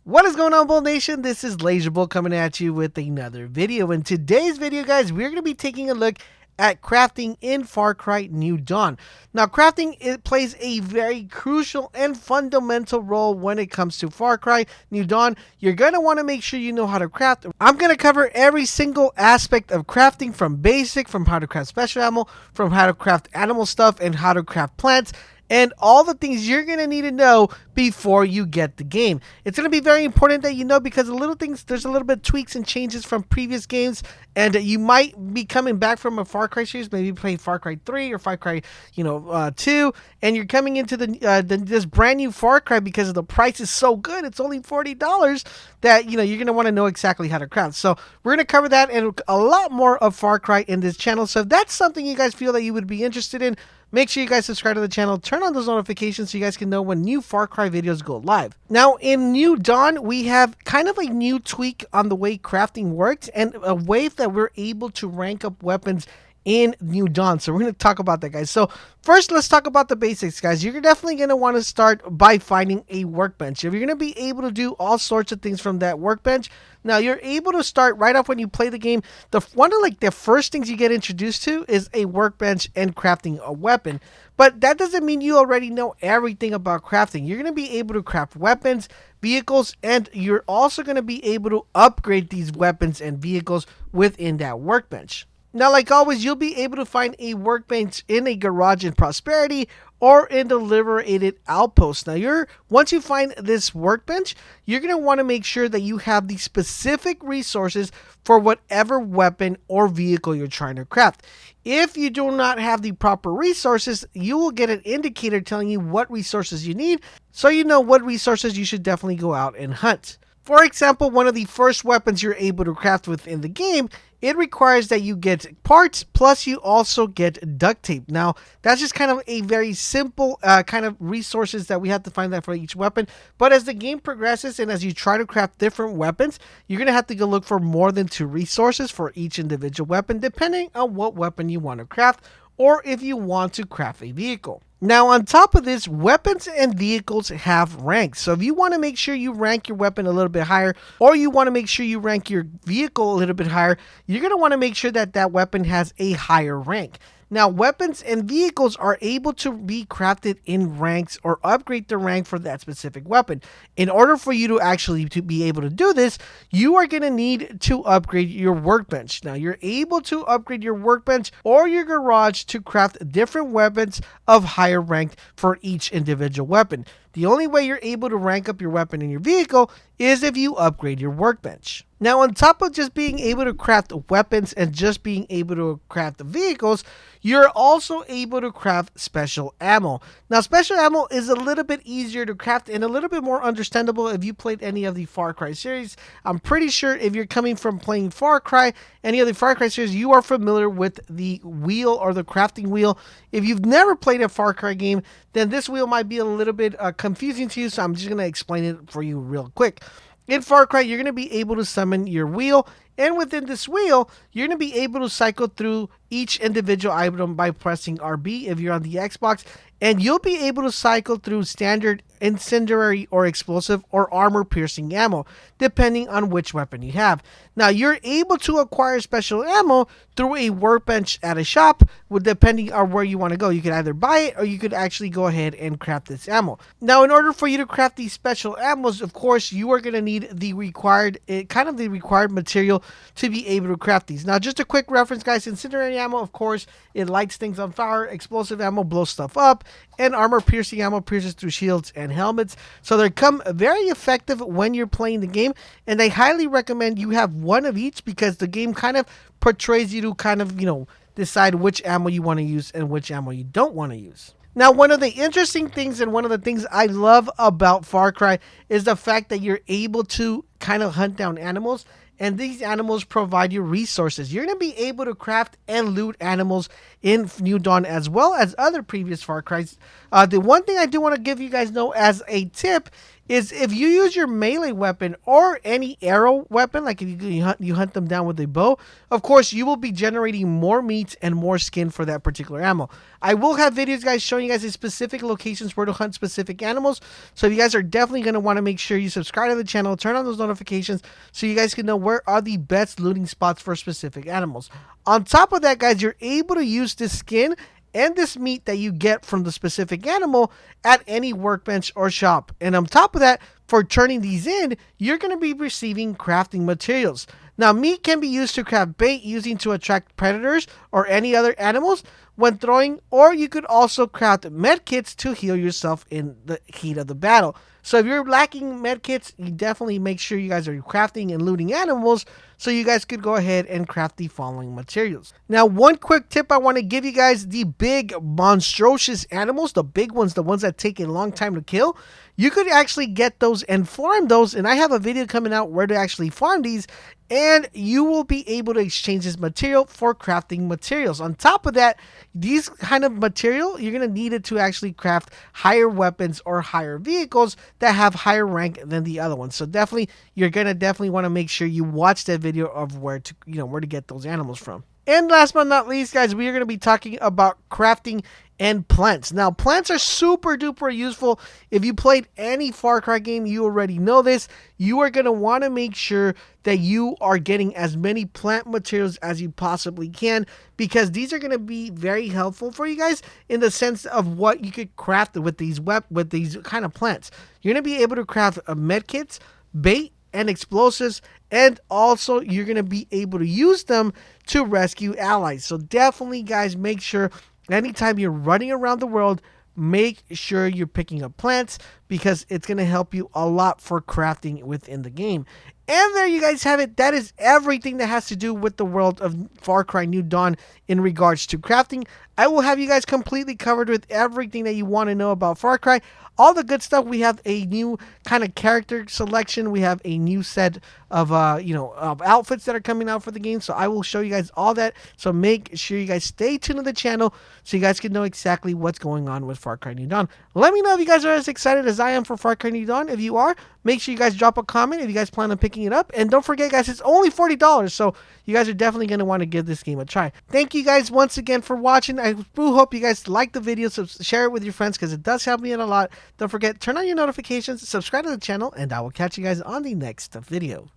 What is going on, Bolt Nation? This is LaserBolt coming at you with another video. In today's video, guys, we're going to be taking a look at crafting in Far Cry New Dawn. Now, crafting, it plays a very crucial and fundamental role when it comes to Far Cry New Dawn. You're going to want to make sure you know how to craft. I'm going to cover every single aspect of crafting, from basic, from how to craft special ammo, from how to craft animal stuff, and how to craft plants, and all the things you're going to need to know before you get the game. It's going to be very important that you know, because the little things, there's a little bit of tweaks and changes from previous games, and you might be coming back from a Far Cry series, maybe playing Far Cry 3 or Far Cry 2, and you're coming into this brand new Far Cry because the price is so good. It's only $40 that you're going to want to know exactly how to craft. So we're going to cover that and a lot more of Far Cry in this channel. So if that's something you guys feel that you would be interested in, make sure you guys subscribe to the channel, turn on those notifications so you guys can know when new Far Cry videos go live. Now, in New Dawn, we have kind of a new tweak on the way crafting works and a way that we're able to rank up weapons in New Dawn. So we're going to talk about that, guys. So first, let's talk about the basics, guys. You're definitely going to want to start by finding a workbench. If you're going to be able to do all sorts of things from that workbench, now you're able to start right off when you play the game. One of the first things you get introduced to is a workbench and crafting a weapon. But that doesn't mean you already know everything about crafting. You're going to be able to craft weapons, vehicles, and you're also going to be able to upgrade these weapons and vehicles within that workbench. Now, like always, you'll be able to find a workbench in a garage in Prosperity or in the liberated outpost. Now, once you find this workbench, you're going to want to make sure that you have the specific resources for whatever weapon or vehicle you're trying to craft. If you do not have the proper resources, you will get an indicator telling you what resources you need, so you know what resources you should definitely go out and hunt. For example, one of the first weapons you're able to craft within the game, it requires that you get parts, plus you also get duct tape. Now, that's just kind of a very simple kind of resources that we have to find that for each weapon. But as the game progresses and as you try to craft different weapons, you're going to have to go look for more than 2 resources for each individual weapon, depending on what weapon you want to craft, or if you want to craft a vehicle. Now, on top of this, weapons and vehicles have ranks. So if you want to make sure you rank your weapon a little bit higher, or you want to make sure you rank your vehicle a little bit higher, you're going to want to make sure that that weapon has a higher rank. Now, weapons and vehicles are able to be crafted in ranks or upgrade the rank for that specific weapon. In order for you to actually be able to do this, you are going to need to upgrade your workbench. Now, you're able to upgrade your workbench or your garage to craft different weapons of higher rank for each individual weapon. The only way you're able to rank up your weapon and your vehicle is if you upgrade your workbench. Now, on top of just being able to craft weapons and just being able to craft the vehicles, you're also able to craft special ammo. Now, special ammo is a little bit easier to craft and a little bit more understandable if you played any of the Far Cry series. I'm pretty sure if you're coming from playing Far Cry, any of the Far Cry series, you are familiar with the wheel or the crafting wheel. If you've never played a Far Cry game, then this wheel might be a little bit confusing to you, so I'm just going to explain it for you real quick. In Far Cry, you're going to be able to summon your wheel, and within this wheel, you're going to be able to cycle through each individual item by pressing RB if you're on the Xbox, and you'll be able to cycle through standard, incendiary, or explosive, or armor-piercing ammo, depending on which weapon you have. Now, you're able to acquire special ammo through a workbench at a shop, depending on where you want to go. You can either buy it, or you could actually go ahead and craft this ammo. Now, in order for you to craft these special ammos, of course, you are going to need the required material to be able to craft these. Now, just a quick reference, guys. Incendiary ammo, of course, it lights things on fire. Explosive ammo blows stuff up, and armor-piercing ammo pierces through shields and helmets. So they come very effective when you're playing the game, and I highly recommend you have one of each, because the game kind of portrays you to kind of, decide which ammo you want to use and which ammo you don't want to use. Now, one of the interesting things and one of the things I love about Far Cry is the fact that you're able to kind of hunt down animals, and these animals provide you resources. You're going to be able to craft and loot animals in New Dawn as well as other previous Far Cries. The one thing I do want to give you guys know as a tip is if you use your melee weapon or any arrow weapon, like if you hunt them down with a bow, of course you will be generating more meat and more skin for that particular ammo. I will have videos, guys, showing you guys the specific locations where to hunt specific animals. So you guys are definitely going to want to make sure you subscribe to the channel, turn on those notifications so you guys can know where are the best looting spots for specific animals. On top of that, guys, you're able to use this skin and this meat that you get from the specific animal at any workbench or shop. And on top of that, for turning these in, you're going to be receiving crafting materials. Now, meat can be used to craft bait using to attract predators or any other animals when throwing, or you could also craft med kits to heal yourself in the heat of the battle. So if you're lacking med kits, you definitely make sure you guys are crafting and looting animals so you guys could go ahead and craft the following materials. Now, one quick tip I want to give you guys, the big monstrous animals, the big ones, the ones that take a long time to kill, you could actually get those and farm those, and I have a video coming out where to actually farm these, and you will be able to exchange this material for crafting materials. On top of that, these kind of material, you're going to need it to actually craft higher weapons or higher vehicles that have higher rank than the other ones. So definitely, you're going to definitely want to make sure you watch that video of where to, where to get those animals from. And last but not least, guys, we are going to be talking about crafting and plants. Now, plants are super duper useful. If you played any Far Cry game, you already know this. You are going to want to make sure that you are getting as many plant materials as you possibly can, because these are going to be very helpful for you guys in the sense of what you could craft with these kind of plants. You're going to be able to craft med kits, bait, and explosives, and also you're going to be able to use them to rescue allies. So definitely, guys, make sure anytime you're running around the world, make sure you're picking up plants, because it's going to help you a lot for crafting within the game. And there you guys have it. That is everything that has to do with the world of Far Cry New Dawn in regards to crafting. I will have you guys completely covered with everything that you want to know about Far Cry. All the good stuff. We have a new kind of character selection. We have a new set of of outfits that are coming out for the game. So I will show you guys all that. So make sure you guys stay tuned to the channel so you guys can know exactly what's going on with Far Cry New Dawn. Let me know if you guys are as excited as I am for Far Cry New Dawn. If you are, make sure you guys drop a comment if you guys plan on picking it up. And don't forget, guys, it's only $40. So you guys are definitely going to want to give this game a try. Thank you guys once again for watching. I do hope you guys like the video. So share it with your friends because it does help me out a lot. Don't forget, turn on your notifications, subscribe to the channel, and I will catch you guys on the next video.